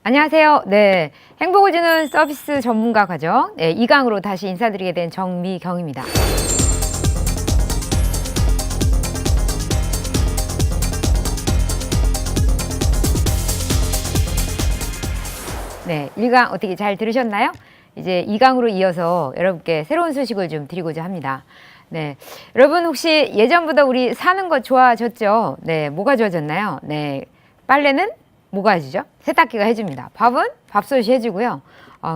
안녕하세요. 네, 행복을 주는 서비스 전문가 과정 2강으로 다시 인사드리게 된 정미경입니다. 네, 1강 어떻게 잘 들으셨나요? 이제 2강으로 이어서 여러분께 새로운 소식을 좀 드리고자 합니다. 네, 여러분 혹시 예전보다 우리 사는 거 좋아졌죠? 네, 뭐가 좋아졌나요? 네, 빨래는 뭐가 해주죠? 세탁기가 해줍니다. 밥은 밥솥이 해주고요.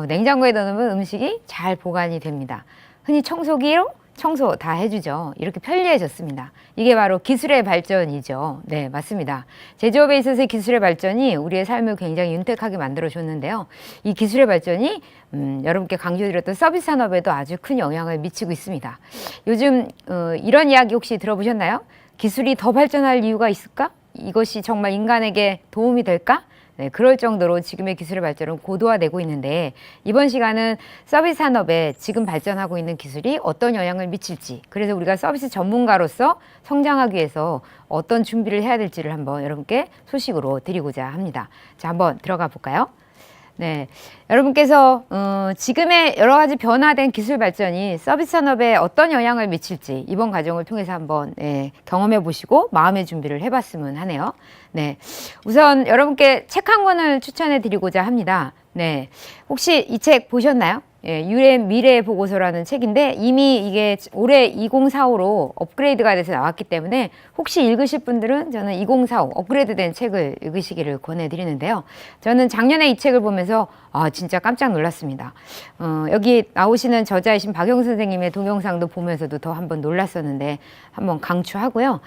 냉장고에 넣으면 음식이 잘 보관이 됩니다. 흔히 청소기로 청소 다 해주죠. 이렇게 편리해졌습니다. 이게 바로 기술의 발전이죠. 네, 맞습니다. 제조업에 있어서의 기술의 발전이 우리의 삶을 굉장히 윤택하게 만들어줬는데요. 이 기술의 발전이 여러분께 강조드렸던 서비스 산업에도 아주 큰 영향을 미치고 있습니다. 요즘 이런 이야기 혹시 들어보셨나요? 기술이 더 발전할 이유가 있을까? 이것이 정말 인간에게 도움이 될까? 네, 그럴 정도로 지금의 기술의 발전은 고도화되고 있는데 이번 시간은 서비스 산업에 지금 발전하고 있는 기술이 어떤 영향을 미칠지, 그래서 우리가 서비스 전문가로서 성장하기 위해서 어떤 준비를 해야 될지를 한번 여러분께 소식으로 드리고자 합니다. 자, 한번 들어가 볼까요? 네, 여러분께서 지금의 여러 가지 변화된 기술 발전이 서비스 산업에 어떤 영향을 미칠지 이번 과정을 통해서 한번 경험해 보시고 마음의 준비를 해봤으면 하네요. 네, 우선 여러분께 책 한 권을 추천해 드리고자 합니다. 네, 혹시 이 책 보셨나요? UN 미래 보고서라는 책인데 이미 이게 올해 2045로 업그레이드가 돼서 나왔기 때문에 혹시 읽으실 분들은 저는 2045 업그레이드된 책을 읽으시기를 권해드리는데요. 저는 작년에 이 책을 보면서 진짜 깜짝 놀랐습니다. 여기 나오시는 저자이신 박영 선생님의 동영상도 보면서도 더 한번 놀랐었는데 한번 강추하고요.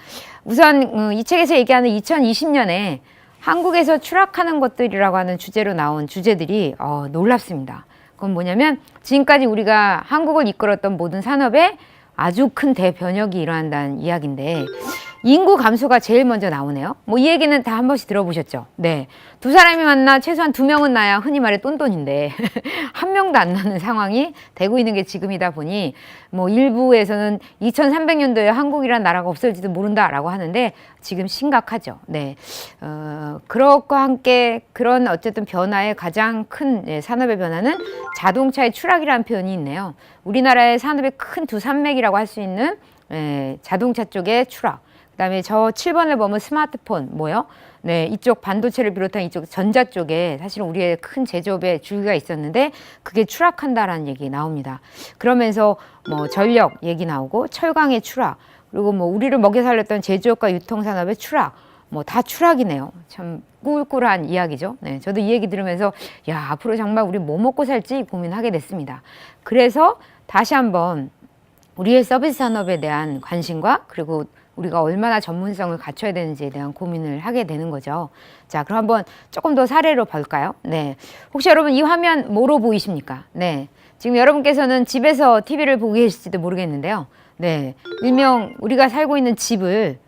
우선 이 책에서 얘기하는 2020년에 한국에서 추락하는 것들이라고 하는 주제로 나온 주제들이 놀랍습니다. 그건 뭐냐면 지금까지 우리가 한국을 이끌었던 모든 산업에 아주 큰 대변혁이 일어난다는 이야기인데 인구 감소가 제일 먼저 나오네요. 뭐 이 얘기는 다 한 번씩 들어보셨죠? 네, 두 사람이 만나 최소한 2명은 나야 흔히 말해 똔똔인데 한 명도 안 나는 상황이 되고 있는 게 지금이다 보니 뭐 일부에서는 2300년도에 한국이란 나라가 없을지도 모른다라고 하는데 지금 심각하죠. 네, 그것과 함께 그런 어쨌든 변화의 가장 큰 산업의 변화는 자동차의 추락이라는 표현이 있네요. 우리나라의 산업의 큰 두 산맥이라고 할 수 있는 자동차 쪽의 추락. 그다음에 저 7번을 보면 스마트폰 뭐요? 네, 이쪽 반도체를 비롯한 이쪽 전자 쪽에 사실은 우리의 큰 제조업의 줄기가 있었는데 그게 추락한다라는 얘기 나옵니다. 그러면서 뭐 전력 얘기 나오고 철강의 추락, 그리고 뭐 우리를 먹여 살렸던 제조업과 유통산업의 추락, 뭐 다 추락이네요. 참 꿀꿀한 이야기죠. 네, 저도 이 얘기 들으면서 야, 앞으로 정말 우리 뭐 먹고 살지 고민하게 됐습니다. 그래서 다시 한번 우리의 서비스 산업에 대한 관심과 그리고 우리가 얼마나 전문성을 갖춰야 되는지에 대한 고민을 하게 되는 거죠. 자, 그럼 한번 조금 더 사례로 볼까요? 네, 혹시 여러분 이 화면 뭐로 보이십니까? 네, 지금 여러분께서는 집에서 TV를 보고 계실지도 모르겠는데요. 네, 일명 우리가 살고 있는 집을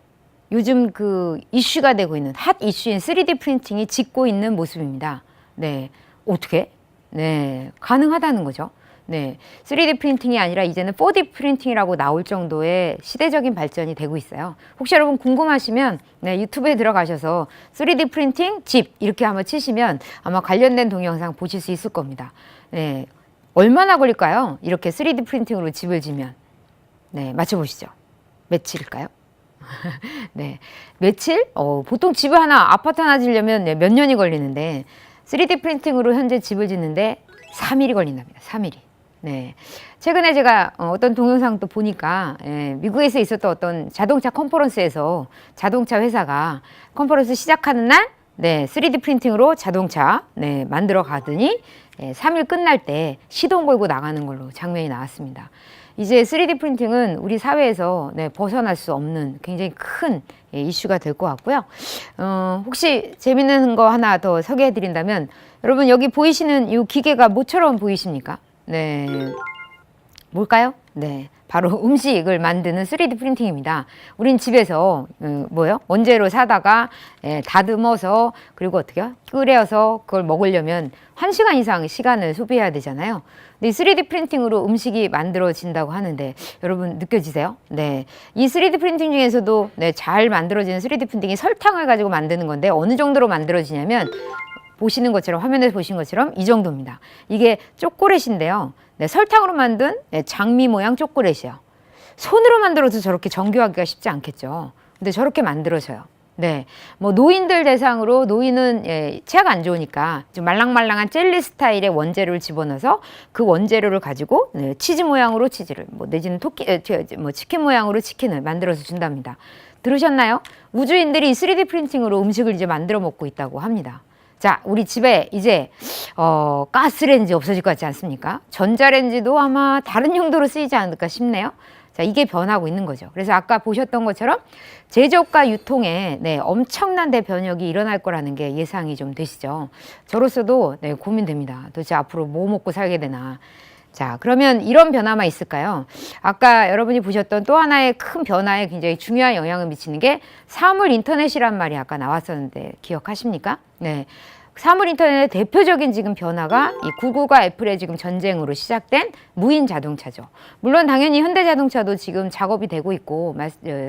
요즘 그 이슈가 되고 있는 핫 이슈인 3D 프린팅이 짓고 있는 모습입니다. 네, 어떻게? 네, 가능하다는 거죠. 네, 3D 프린팅이 아니라 이제는 4D 프린팅이라고 나올 정도의 시대적인 발전이 되고 있어요. 혹시 여러분 궁금하시면 유튜브에 들어가셔서 3D 프린팅 집 이렇게 한번 치시면 아마 관련된 동영상 보실 수 있을 겁니다. 네, 얼마나 걸릴까요? 이렇게 3D 프린팅으로 집을 지면. 네, 맞춰보시죠. 며칠일까요? 네, 며칠? 보통 집을 하나, 아파트 하나 지려면 몇 년이 걸리는데 3D 프린팅으로 현재 집을 짓는데 3일이 걸린답니다. 3일이. 네, 최근에 제가 어떤 동영상도 보니까 미국에서 있었던 어떤 자동차 컨퍼런스에서 자동차 회사가 컨퍼런스 시작하는 날 3D 프린팅으로 자동차 만들어 가더니 3일 끝날 때 시동 걸고 나가는 걸로 장면이 나왔습니다. 이제 3D 프린팅은 우리 사회에서 벗어날 수 없는 굉장히 큰 이슈가 될 것 같고요. 혹시 재밌는 거 하나 더 소개해 드린다면 여러분 여기 보이시는 이 기계가 뭐처럼 보이십니까? 네, 뭘까요? 네, 바로 음식을 만드는 3D 프린팅입니다. 우린 집에서 뭐요? 원재료 사다가 다듬어서 그리고 어떻게요? 끓여서 그걸 먹으려면 1시간 이상 시간을 소비해야 되잖아요. 근데 이 3D 프린팅으로 음식이 만들어진다고 하는데 여러분 느껴지세요? 네, 이 3D 프린팅 중에서도 잘 만들어지는 3D 프린팅이 설탕을 가지고 만드는 건데 어느 정도로 만들어지냐면 보시는 것처럼 화면에서 보시는 것처럼 이 정도입니다. 이게 초콜릿인데요. 네, 설탕으로 만든 장미 모양 초콜릿이에요. 손으로 만들어도 저렇게 정교하기가 쉽지 않겠죠. 근데 저렇게 만들어져요. 네, 뭐 노인들 대상으로 노인은 치아가 안 좋으니까 좀 말랑말랑한 젤리 스타일의 원재료를 집어넣어서 그 원재료를 가지고 치즈 모양으로 치즈를 뭐 내지는 치킨 모양으로 치킨을 만들어서 준답니다. 들으셨나요? 우주인들이 3D 프린팅으로 음식을 이제 만들어 먹고 있다고 합니다. 자, 우리 집에 이제 가스레인지 없어질 것 같지 않습니까? 전자레인지도 아마 다른 용도로 쓰이지 않을까 싶네요. 자, 이게 변하고 있는 거죠. 그래서 아까 보셨던 것처럼 제조업과 유통에 엄청난 대변혁이 일어날 거라는 게 예상이 좀 되시죠. 저로서도 고민됩니다. 도대체 앞으로 뭐 먹고 살게 되나. 자, 그러면 이런 변화만 있을까요? 아까 여러분이 보셨던 또 하나의 큰 변화에 굉장히 중요한 영향을 미치는 게 사물 인터넷이란 말이 아까 나왔었는데 기억하십니까? 네. 사물 인터넷의 대표적인 지금 변화가 이 구글과 애플의 지금 전쟁으로 시작된 무인 자동차죠. 물론 당연히 현대자동차도 지금 작업이 되고 있고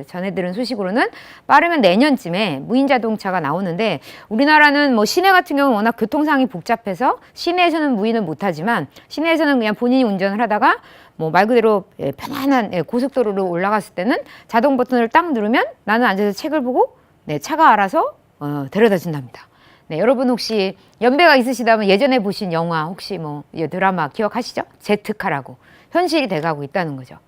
전해 들은 소식으로는 빠르면 내년쯤에 무인 자동차가 나오는데 우리나라는 뭐 시내 같은 경우는 워낙 교통상이 복잡해서 시내에서는 무인을 못하지만 시내에서는 그냥 본인이 운전을 하다가 뭐 말 그대로 편안한 고속도로로 올라갔을 때는 자동 버튼을 딱 누르면 나는 앉아서 책을 보고 차가 알아서 데려다 준답니다. 네, 여러분 혹시 연배가 있으시다면 예전에 보신 영화 혹시 뭐 드라마 기억하시죠? 제트카라고 현실이 돼가고 있다는 거죠.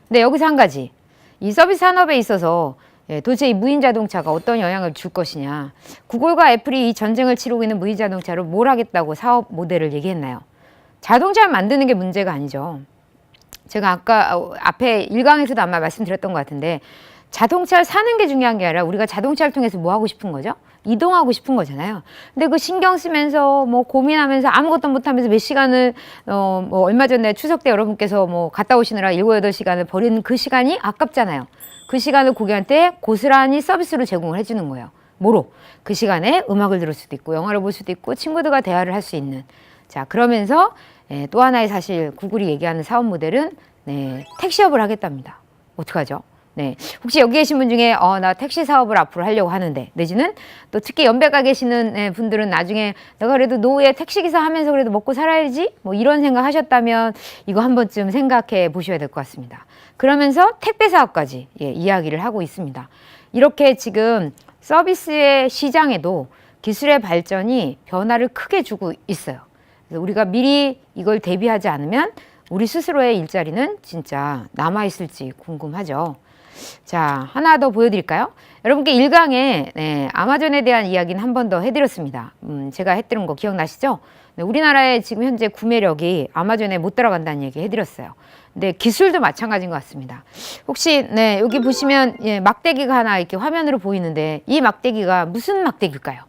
근데 여기서 한 가지 이 서비스 산업에 있어서 도대체 이 무인 자동차가 어떤 영향을 줄 것이냐. 구글과 애플이 이 전쟁을 치르고 있는 무인 자동차로 뭘 하겠다고 사업 모델을 얘기했나요? 자동차를 만드는 게 문제가 아니죠. 제가 아까 앞에 1강에서도 아마 말씀드렸던 것 같은데 자동차를 사는 게 중요한 게 아니라 우리가 자동차를 통해서 뭐 하고 싶은 거죠? 이동하고 싶은 거잖아요. 근데 그 신경 쓰면서 뭐 고민하면서 아무것도 못하면서 몇 시간을 뭐 얼마 전에 추석 때 여러분께서 뭐 갔다 오시느라 7, 8시간을 버리는 그 시간이 아깝잖아요. 그 시간을 고객한테 고스란히 서비스로 제공을 해주는 거예요. 뭐로? 그 시간에 음악을 들을 수도 있고 영화를 볼 수도 있고 친구들과 대화를 할 수 있는. 자, 그러면서 또 하나의 사실 구글이 얘기하는 사업 모델은 택시업을 하겠답니다. 어떡하죠? 네. 혹시 여기 계신 분 중에 나 택시 사업을 앞으로 하려고 하는데 내지는 또 특히 연배가 계시는 분들은 나중에 내가 그래도 노후에 택시기사 하면서 그래도 먹고 살아야지 뭐 이런 생각 하셨다면 이거 한 번쯤 생각해 보셔야 될 것 같습니다. 그러면서 택배 사업까지 이야기를 하고 있습니다. 이렇게 지금 서비스의 시장에도 기술의 발전이 변화를 크게 주고 있어요. 그래서 우리가 미리 이걸 대비하지 않으면 우리 스스로의 일자리는 진짜 남아있을지 궁금하죠. 자, 하나 더 보여드릴까요? 여러분께 1강에 아마존에 대한 이야기는 한 번 더 해드렸습니다. 제가 했던 거 기억나시죠? 우리나라의 지금 현재 구매력이 아마존에 못 들어간다는 얘기 해드렸어요. 근데 기술도 마찬가지인 것 같습니다. 혹시 여기 보시면 막대기가 하나 이렇게 화면으로 보이는데 이 막대기가 무슨 막대기일까요?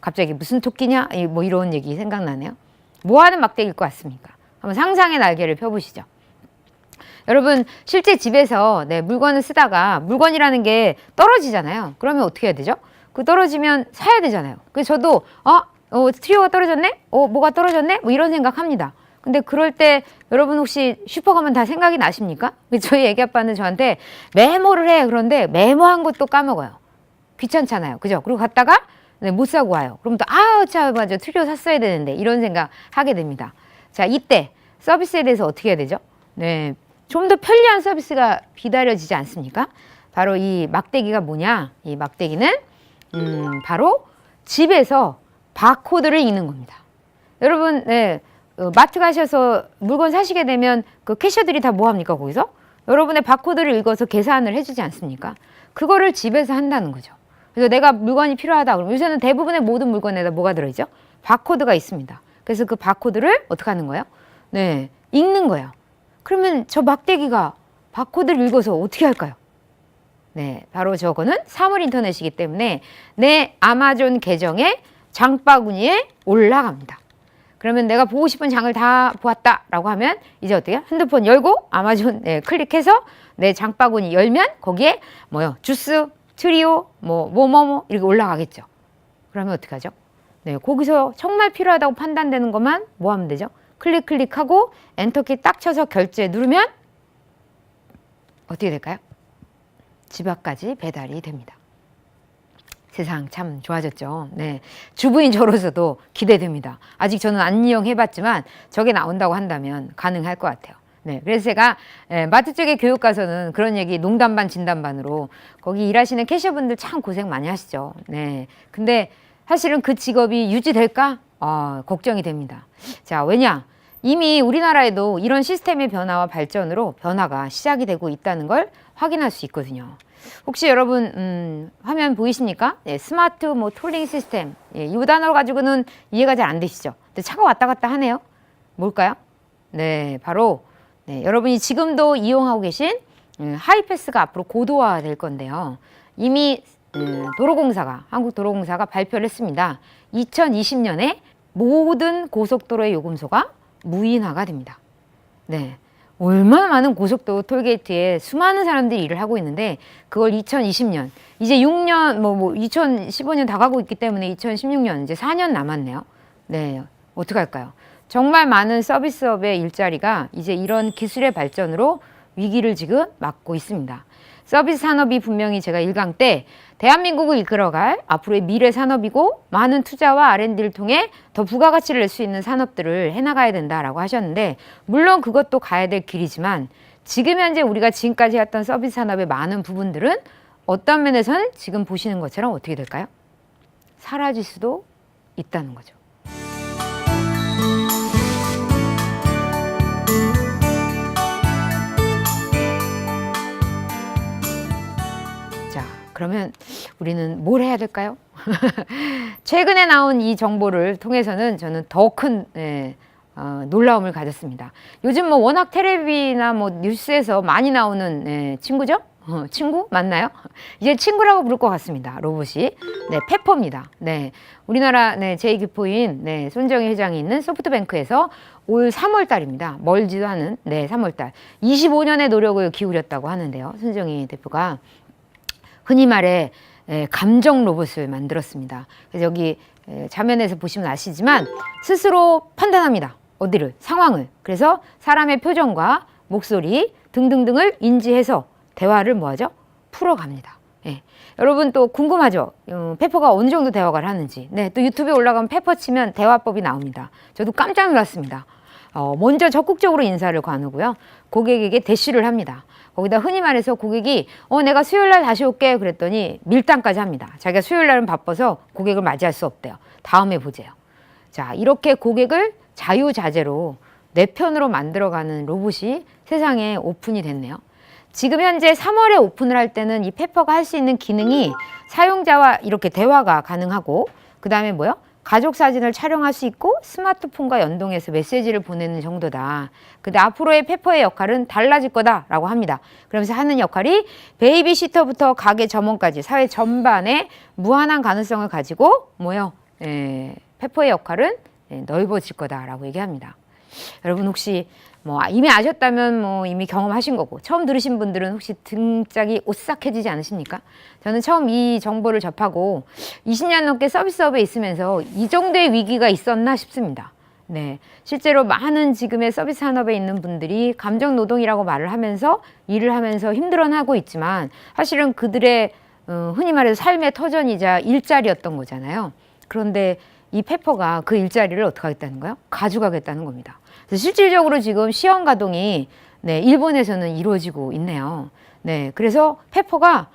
갑자기 무슨 토끼냐? 뭐 이런 얘기 생각나네요. 뭐 하는 막대기일 것 같습니까? 한번 상상의 날개를 펴보시죠. 여러분 실제 집에서 물건을 쓰다가 물건이라는 게 떨어지잖아요. 그러면 어떻게 해야 되죠? 그 떨어지면 사야 되잖아요. 그래서 저도 트리오가 떨어졌네? 뭐가 떨어졌네? 뭐 이런 생각합니다. 근데 그럴 때 여러분 혹시 슈퍼 가면 다 생각이 나십니까? 저희 애기 아빠는 저한테 메모를 해. 그런데 메모한 것도 까먹어요. 귀찮잖아요. 그죠? 그리고 갔다가 못 사고 와요. 그럼 또 참 맞아. 트리오 샀어야 되는데 이런 생각 하게 됩니다. 자, 이때 서비스에 대해서 어떻게 해야 되죠? 좀 더 편리한 서비스가 기다려지지 않습니까? 바로 이 막대기가 뭐냐? 이 막대기는 바로 집에서 바코드를 읽는 겁니다. 여러분, 마트 가셔서 물건 사시게 되면 그 캐셔들이 다 뭐 합니까, 거기서? 여러분의 바코드를 읽어서 계산을 해주지 않습니까? 그거를 집에서 한다는 거죠. 그래서 내가 물건이 필요하다 그러면 요새는 대부분의 모든 물건에다 뭐가 들어있죠? 바코드가 있습니다. 그래서 그 바코드를 어떻게 하는 거예요? 읽는 거예요. 그러면 저 막대기가 바코드를 읽어서 어떻게 할까요? 바로 저거는 사물 인터넷이기 때문에 내 아마존 계정의 장바구니에 올라갑니다. 그러면 내가 보고 싶은 장을 다 보았다라고 하면 이제 어떻게 해요? 핸드폰 열고 아마존 클릭해서 내 장바구니 열면 거기에 뭐요? 주스, 트리오, 뭐 이렇게 올라가겠죠. 그러면 어떻게 하죠? 거기서 정말 필요하다고 판단되는 것만 뭐 하면 되죠? 클릭하고 엔터키 딱 쳐서 결제 누르면 어떻게 될까요? 집 앞까지 배달이 됩니다. 세상 참 좋아졌죠. 네. 주부인 저로서도 기대됩니다. 아직 저는 안 이용해봤지만 저게 나온다고 한다면 가능할 것 같아요. 네. 그래서 제가 마트 쪽에 교육 가서는 그런 얘기 농담 반 진담 반으로 거기 일하시는 캐셔분들 참 고생 많이 하시죠. 네. 근데 사실은 그 직업이 유지될까? 걱정이 됩니다. 자, 왜냐? 이미 우리나라에도 이런 시스템의 변화와 발전으로 변화가 시작이 되고 있다는 걸 확인할 수 있거든요. 혹시 여러분 화면 보이십니까? 네, 스마트 톨링 시스템. 예, 이 단어 가지고는 이해가 잘 안 되시죠? 근데 차가 왔다 갔다 하네요. 뭘까요? 네, 바로 여러분이 지금도 이용하고 계신 하이패스가 앞으로 고도화 될 건데요. 이미 한국도로공사가 발표를 했습니다. 2020년에 모든 고속도로의 요금소가 무인화가 됩니다. 네. 얼마나 많은 고속도로 톨게이트에 수많은 사람들이 일을 하고 있는데 그걸 2020년 이제 6년 2015년 다 가고 있기 때문에 2016년 이제 4년 남았네요. 네, 어떡할까요? 정말 많은 서비스업의 일자리가 이제 이런 기술의 발전으로 위기를 지금 맞고 있습니다. 서비스 산업이 분명히 제가 1강 때 대한민국을 이끌어갈 앞으로의 미래 산업이고 많은 투자와 R&D를 통해 더 부가가치를 낼 수 있는 산업들을 해나가야 된다라고 하셨는데 물론 그것도 가야 될 길이지만 지금 현재 우리가 지금까지 했던 서비스 산업의 많은 부분들은 어떤 면에서는 지금 보시는 것처럼 어떻게 될까요? 사라질 수도 있다는 거죠. 그러면 우리는 뭘 해야 될까요? 최근에 나온 이 정보를 통해서는 저는 더 큰 놀라움을 가졌습니다. 요즘 워낙 텔레비나 뉴스에서 많이 나오는 친구죠? 친구 맞나요? 이제 친구라고 부를 것 같습니다. 로봇이. 네, 페퍼입니다. 네, 우리나라 제2기포인 손정희 회장이 있는 소프트뱅크에서 올 3월 달입니다. 멀지도 않은 3월 달 25년의 노력을 기울였다고 하는데요. 손정희 대표가 흔히 말해 감정 로봇을 만들었습니다. 그래서 여기 화면에서 보시면 아시지만 스스로 판단합니다. 어디를, 상황을. 그래서 사람의 표정과 목소리 등등등을 인지해서 대화를 뭐하죠? 풀어갑니다. 예. 여러분 또 궁금하죠? 페퍼가 어느 정도 대화를 하는지. 네, 또 유튜브에 올라가면 페퍼 치면 대화법이 나옵니다. 저도 깜짝 놀랐습니다. 먼저 적극적으로 인사를 거누고요. 고객에게 대시를 합니다. 거기다 흔히 말해서 고객이 내가 수요일날 다시 올게 그랬더니 밀당까지 합니다. 자기가 수요일날은 바빠서 고객을 맞이할 수 없대요. 다음에 보재요. 자, 이렇게 고객을 자유자재로 내 편으로 만들어가는 로봇이 세상에 오픈이 됐네요. 지금 현재 3월에 오픈을 할 때는 이 페퍼가 할 수 있는 기능이 사용자와 이렇게 대화가 가능하고 그 다음에 뭐요? 가족 사진을 촬영할 수 있고 스마트폰과 연동해서 메시지를 보내는 정도다. 근데 앞으로의 페퍼의 역할은 달라질 거다라고 합니다. 그러면서 하는 역할이 베이비시터부터 가게 점원까지 사회 전반에 무한한 가능성을 가지고 페퍼의 역할은 넓어질 거다라고 얘기합니다. 여러분 혹시 이미 아셨다면 이미 경험하신 거고 처음 들으신 분들은 혹시 등짝이 오싹해지지 않으십니까? 저는 처음 이 정보를 접하고 20년 넘게 서비스업에 있으면서 이 정도의 위기가 있었나 싶습니다. 네, 실제로 많은 지금의 서비스 산업에 있는 분들이 감정 노동이라고 말을 하면서 일을 하면서 힘들어하고 있지만 사실은 그들의 흔히 말해서 삶의 터전이자 일자리였던 거잖아요. 그런데 이 페퍼가 그 일자리를 어떻게 하겠다는 거예요? 가져가겠다는 겁니다. 그래서 실질적으로 지금 시험 가동이 일본에서는 이루어지고 있네요. 네, 그래서 페퍼가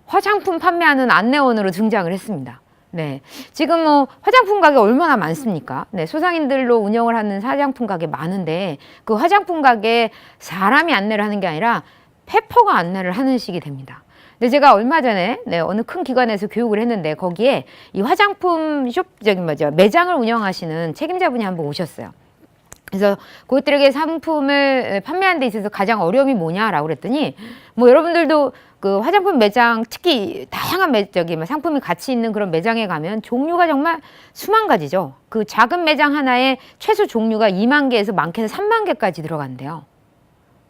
화장품 판매하는 안내원으로 등장을 했습니다. 네, 지금 화장품 가게 얼마나 많습니까? 네, 소상인들로 운영을 하는 화장품 가게 많은데 그 화장품 가게에 사람이 안내를 하는 게 아니라 페퍼가 안내를 하는 식이 됩니다. 근데 제가 얼마 전에 어느 큰 기관에서 교육을 했는데 거기에 이 화장품 매장을 운영하시는 책임자분이 한번 오셨어요. 그래서 그것들에게 상품을 판매하는 데 있어서 가장 어려움이 뭐냐라고 그랬더니 여러분들도 그 화장품 매장 특히 다양한 상품이 같이 있는 그런 매장에 가면 종류가 정말 수만 가지죠. 그 작은 매장 하나에 최소 종류가 2만 개에서 많게는 3만 개까지 들어간대요.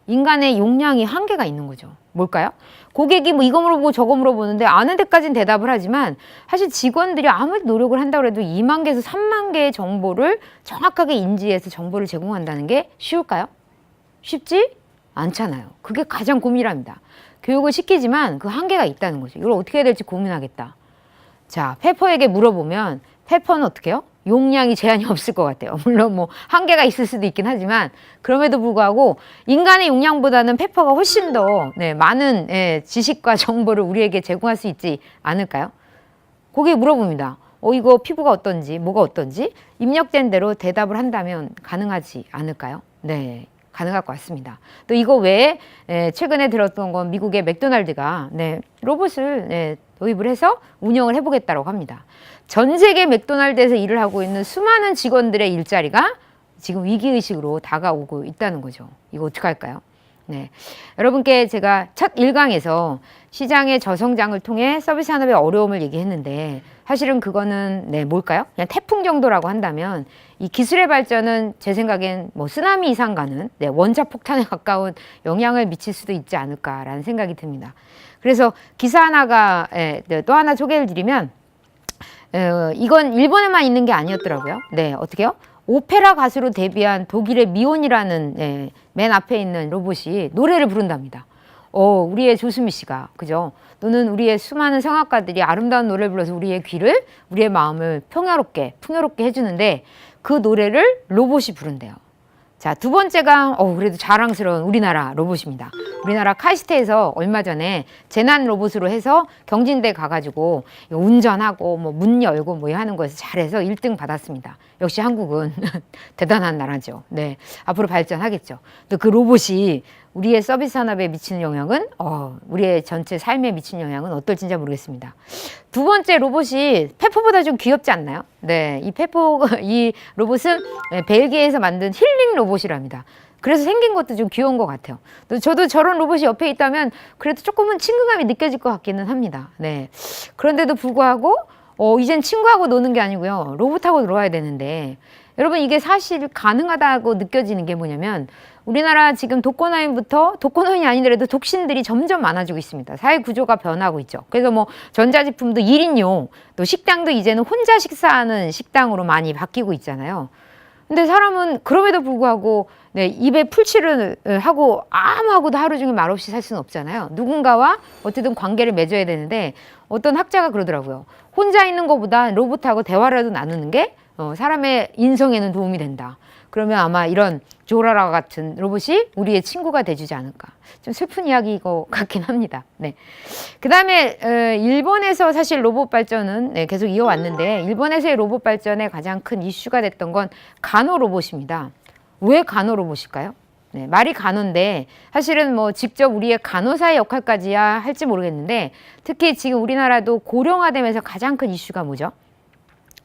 인간의 용량이 한계가 있는 거죠. 뭘까요? 고객이 이거 물어보고 저거 물어보는데 아는 데까지는 대답을 하지만 사실 직원들이 아무리 노력을 한다고 해도 2만 개에서 3만 개의 정보를 정확하게 인지해서 정보를 제공한다는 게 쉬울까요? 쉽지 않잖아요. 그게 가장 고민이랍니다. 교육을 시키지만 그 한계가 있다는 거죠. 이걸 어떻게 해야 될지 고민하겠다. 자, 페퍼에게 물어보면 페퍼는 어떻게 해요? 용량이 제한이 없을 것 같아요. 물론 뭐 한계가 있을 수도 있긴 하지만 그럼에도 불구하고 인간의 용량보다는 페퍼가 훨씬 더 많은 지식과 정보를 우리에게 제공할 수 있지 않을까요? 거기에 물어봅니다. 이거 피부가 어떤지 뭐가 어떤지 입력된 대로 대답을 한다면 가능하지 않을까요? 네, 가능할 것 같습니다. 또 이거 외에 최근에 들었던 건 미국의 맥도날드가 로봇을 도입을 해서 운영을 해보겠다고 합니다. 전 세계 맥도날드에서 일을 하고 있는 수많은 직원들의 일자리가 지금 위기의식으로 다가오고 있다는 거죠. 이거 어떡할까요? 네. 여러분께 제가 첫 1강에서 시장의 저성장을 통해 서비스 산업의 어려움을 얘기했는데 사실은 그거는 뭘까요? 그냥 태풍 정도라고 한다면 이 기술의 발전은 제 생각엔 뭐 쓰나미 이상 가는 원자폭탄에 가까운 영향을 미칠 수도 있지 않을까라는 생각이 듭니다. 그래서 기사 하나가 또 하나 소개를 드리면 이건 일본에만 있는 게 아니었더라고요. 네, 어떻게요? 오페라 가수로 데뷔한 독일의 미온이라는 맨 앞에 있는 로봇이 노래를 부른답니다. 우리의 조수미 씨가, 그죠? 또는 우리의 수많은 성악가들이 아름다운 노래를 불러서 우리의 귀를, 우리의 마음을 풍요롭게 해주는데 그 노래를 로봇이 부른대요. 자, 두 번째가 그래도 자랑스러운 우리나라 로봇입니다. 우리나라 카이스트에서 얼마 전에 재난 로봇으로 해서 경진대 가가지고 운전하고 뭐 문 열고 뭐 하는 거에서 잘해서 1등 받았습니다. 역시 한국은 대단한 나라죠. 네, 앞으로 발전하겠죠. 또 그 로봇이 우리의 서비스 산업에 미치는 영향은 우리의 전체 삶에 미치는 영향은 어떨지 진짜 모르겠습니다. 두 번째 로봇이 페퍼보다 좀 귀엽지 않나요? 네, 이 로봇은 벨기에에서 만든 힐링 로봇이랍니다. 그래서 생긴 것도 좀 귀여운 것 같아요. 또 저도 저런 로봇이 옆에 있다면 그래도 조금은 친근감이 느껴질 것 같기는 합니다. 네, 그런데도 불구하고 이젠 친구하고 노는 게 아니고요, 로봇하고 놀아야 되는데 여러분 이게 사실 가능하다고 느껴지는 게 뭐냐면 우리나라 지금 독거노인이 아니더라도 독신들이 점점 많아지고 있습니다. 사회 구조가 변하고 있죠. 그래서 뭐 전자제품도 1인용, 또 식당도 이제는 혼자 식사하는 식당으로 많이 바뀌고 있잖아요. 근데 사람은 그럼에도 불구하고 입에 풀칠을 하고 아무하고도 하루 종일 말없이 살 수는 없잖아요. 누군가와 어쨌든 관계를 맺어야 되는데 어떤 학자가 그러더라고요. 혼자 있는 것보다 로봇하고 대화라도 나누는 게 사람의 인성에는 도움이 된다. 그러면 아마 이런 조라라 같은 로봇이 우리의 친구가 돼주지 않을까. 좀 슬픈 이야기인 것 같긴 합니다. 네. 그 다음에 일본에서 사실 로봇 발전은 계속 이어왔는데 일본에서의 로봇 발전의 가장 큰 이슈가 됐던 건 간호 로봇입니다. 왜 간호 로봇일까요? 네, 말이 간호인데 사실은 뭐 직접 우리의 간호사의 역할까지야 할지 모르겠는데 특히 지금 우리나라도 고령화되면서 가장 큰 이슈가 뭐죠?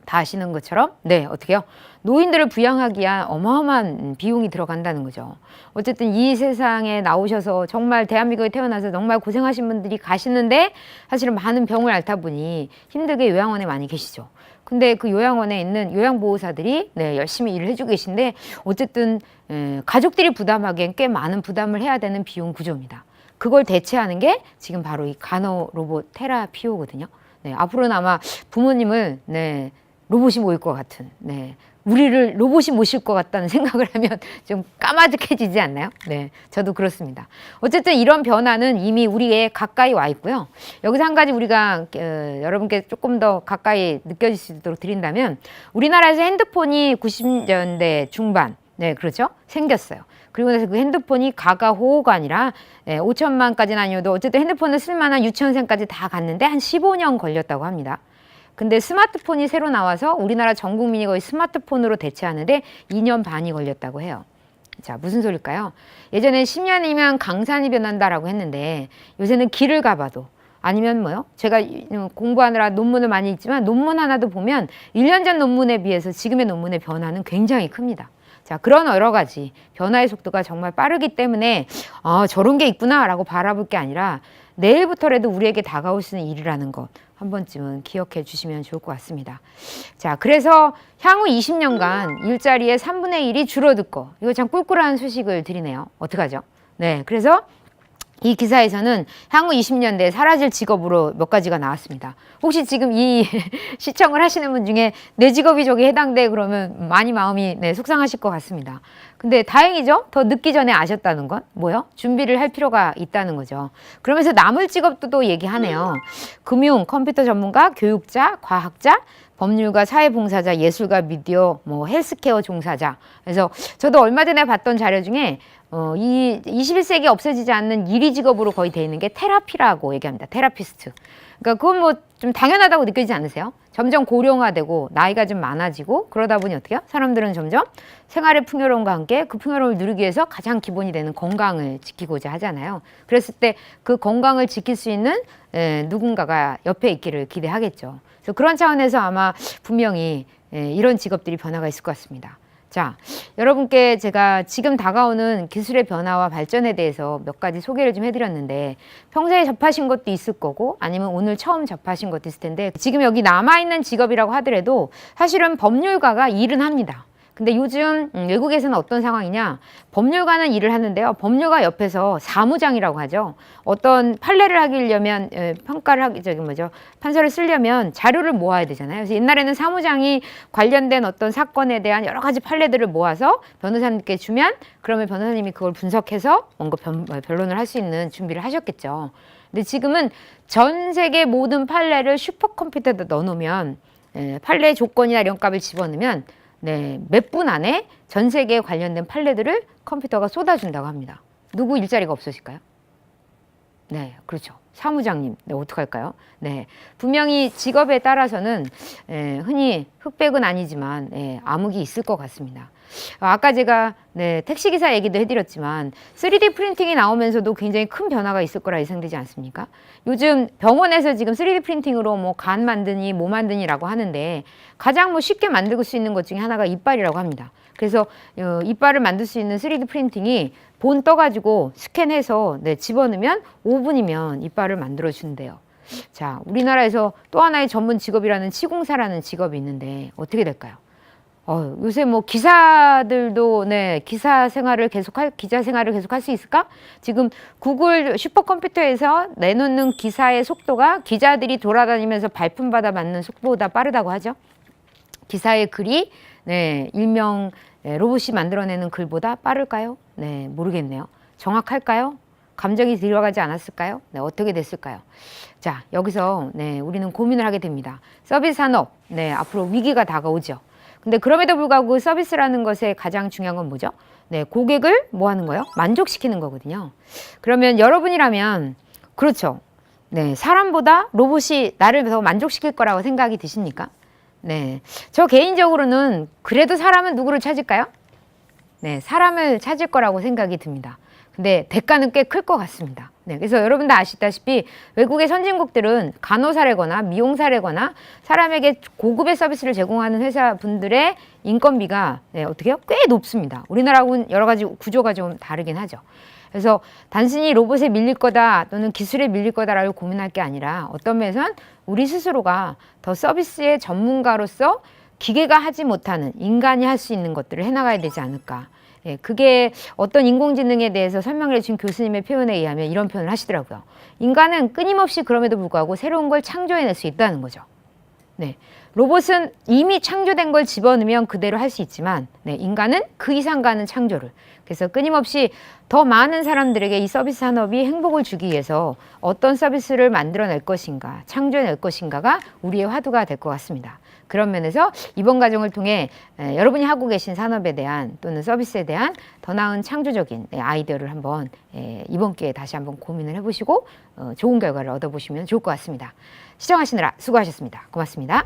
다 아시는 것처럼 어떻게요? 노인들을 부양하기야 어마어마한 비용이 들어간다는 거죠. 어쨌든 이 세상에 나오셔서 정말 대한민국에 태어나서 정말 고생하신 분들이 가시는데 사실은 많은 병을 앓다 보니 힘들게 요양원에 많이 계시죠. 근데 그 요양원에 있는 요양보호사들이 열심히 일을 해주고 계신데 어쨌든 가족들이 부담하기엔 꽤 많은 부담을 해야 되는 비용 구조입니다. 그걸 대체하는 게 지금 바로 이 간호 로봇 테라피오거든요. 앞으로는 아마 부모님을 로봇이 모일 것 같은, 우리를 로봇이 모실 것 같다는 생각을 하면 좀 까마득해지지 않나요? 네, 저도 그렇습니다. 어쨌든 이런 변화는 이미 우리에 가까이 와 있고요. 여기서 한 가지 우리가 여러분께 조금 더 가까이 느껴질 수 있도록 드린다면 우리나라에서 핸드폰이 90년대 중반, 그렇죠? 생겼어요. 그리고 나서 그 핸드폰이 가가호호가 아니라 5천만까지는 아니어도 어쨌든 핸드폰을 쓸만한 유치원생까지 다 갔는데 한 15년 걸렸다고 합니다. 근데 스마트폰이 새로 나와서 우리나라 전 국민이 거의 스마트폰으로 대체하는데 2년 반이 걸렸다고 해요. 자, 무슨 소릴까요? 예전에 10년이면 강산이 변한다라고 했는데 요새는 길을 가봐도 아니면 뭐요? 제가 공부하느라 논문을 많이 읽지만 논문 하나도 보면 1년 전 논문에 비해서 지금의 논문의 변화는 굉장히 큽니다. 자, 그런 여러 가지 변화의 속도가 정말 빠르기 때문에 저런 게 있구나 라고 바라볼 게 아니라 내일부터라도 우리에게 다가올 수 있는 일이라는 것 한 번쯤은 기억해 주시면 좋을 것 같습니다. 자, 그래서 향후 20년간 일자리의 3분의 1이 줄어들 거. 이거 참 꿀꿀한 소식을 드리네요. 어떡하죠? 네, 그래서 이 기사에서는 향후 20년대에 사라질 직업으로 몇 가지가 나왔습니다. 혹시 지금 이 시청을 하시는 분 중에 내 직업이 저기 해당돼 그러면 많이 마음이 속상하실 것 같습니다. 근데 다행이죠. 더 늦기 전에 아셨다는 건 뭐요? 준비를 할 필요가 있다는 거죠. 그러면서 남을 직업도 또 얘기하네요. 금융, 컴퓨터 전문가, 교육자, 과학자, 법률가, 사회봉사자, 예술가, 미디어, 뭐 헬스케어 종사자. 그래서 저도 얼마 전에 봤던 자료 중에 이 21세기에 없어지지 않는 일위 직업으로 거의 돼 있는 게 테라피라고 얘기합니다. 테라피스트. 그러니까 그건 뭐 좀 당연하다고 느끼지 않으세요? 점점 고령화되고 나이가 좀 많아지고 그러다 보니 어떻게요? 사람들은 점점 생활의 풍요로움과 함께 그 풍요로움을 누리기 위해서 가장 기본이 되는 건강을 지키고자 하잖아요. 그랬을 때 그 건강을 지킬 수 있는 누군가가 옆에 있기를 기대하겠죠. 그래서 그런 차원에서 아마 분명히 이런 직업들이 변화가 있을 것 같습니다. 자, 여러분께 제가 지금 다가오는 기술의 변화와 발전에 대해서 몇 가지 소개를 좀 해드렸는데 평소에 접하신 것도 있을 거고 아니면 오늘 처음 접하신 것도 있을 텐데 지금 여기 남아있는 직업이라고 하더라도 사실은 법률가가 일은 합니다. 근데 요즘 외국에서는 어떤 상황이냐, 법률가는 일을 하는데요. 법률가 옆에서 사무장이라고 하죠. 어떤 판례를 하려면 평가를 하기 판서를 쓰려면 자료를 모아야 되잖아요. 그래서 옛날에는 사무장이 관련된 어떤 사건에 대한 여러 가지 판례들을 모아서 변호사님께 주면 그러면 변호사님이 그걸 분석해서 뭔가 변론을 할 수 있는 준비를 하셨겠죠. 근데 지금은 전 세계 모든 판례를 슈퍼컴퓨터에다 넣어놓으면 판례 조건이나 이런 값을 집어넣으면 몇 분 안에 전 세계에 관련된 판례들을 컴퓨터가 쏟아준다고 합니다. 누구 일자리가 없으실까요? 네, 그렇죠. 사무장님, 어떡할까요? 분명히 직업에 따라서는 흔히 흑백은 아니지만 암흑이 있을 것 같습니다. 아까 제가 택시기사 얘기도 해드렸지만 3D 프린팅이 나오면서도 굉장히 큰 변화가 있을 거라 예상되지 않습니까? 요즘 병원에서 지금 3D 프린팅으로 뭐 간 만드니 뭐 만드니라고 하는데 가장 뭐 쉽게 만들 수 있는 것 중에 하나가 이빨이라고 합니다. 그래서 이빨을 만들 수 있는 3D 프린팅이 본 떠가지고 스캔해서 집어넣으면 5분이면 이빨을 만들어 준대요. 자, 우리나라에서 또 하나의 전문 직업이라는 치공사라는 직업이 있는데 어떻게 될까요? 요새 뭐 기사들도 기자 생활을 계속 할 수 있을까? 지금 구글 슈퍼컴퓨터에서 내놓는 기사의 속도가 기자들이 돌아다니면서 발품받아 맞는 속도보다 빠르다고 하죠. 기사의 글이 일명 로봇이 만들어내는 글보다 빠를까요? 모르겠네요. 정확할까요? 감정이 들어가지 않았을까요? 어떻게 됐을까요? 자, 여기서 우리는 고민을 하게 됩니다. 서비스 산업, 앞으로 위기가 다가오죠. 근데 그럼에도 불구하고 서비스라는 것의 가장 중요한 건 뭐죠? 고객을 뭐 하는 거예요? 만족시키는 거거든요. 그러면 여러분이라면 그렇죠. 사람보다 로봇이 나를 더 만족시킬 거라고 생각이 드십니까? 저 개인적으로는 그래도 사람은 누구를 찾을까요? 사람을 찾을 거라고 생각이 듭니다. 근데 대가는 꽤 클 것 같습니다. 그래서 여러분 다 아시다시피 외국의 선진국들은 간호사래거나 미용사래거나 사람에게 고급의 서비스를 제공하는 회사분들의 인건비가 어떻게 해요? 꽤 높습니다. 우리나라하고는 여러 가지 구조가 좀 다르긴 하죠. 그래서 단순히 로봇에 밀릴 거다 또는 기술에 밀릴 거다라고 고민할 게 아니라 어떤 면에서는 우리 스스로가 더 서비스의 전문가로서 기계가 하지 못하는 인간이 할 수 있는 것들을 해나가야 되지 않을까. 그게 어떤 인공지능에 대해서 설명을 해준 교수님의 표현에 의하면 이런 표현을 하시더라고요. 인간은 끊임없이 그럼에도 불구하고 새로운 걸 창조해낼 수 있다는 거죠. 로봇은 이미 창조된 걸 집어넣으면 그대로 할 수 있지만 인간은 그 이상 가는 창조를. 그래서 끊임없이 더 많은 사람들에게 이 서비스 산업이 행복을 주기 위해서 어떤 서비스를 만들어낼 것인가, 창조해낼 것인가가 우리의 화두가 될 것 같습니다. 그런 면에서 이번 과정을 통해 여러분이 하고 계신 산업에 대한 또는 서비스에 대한 더 나은 창조적인 아이디어를 한번 이번 기회에 다시 한번 고민을 해보시고 좋은 결과를 얻어보시면 좋을 것 같습니다. 시청하시느라 수고하셨습니다. 고맙습니다.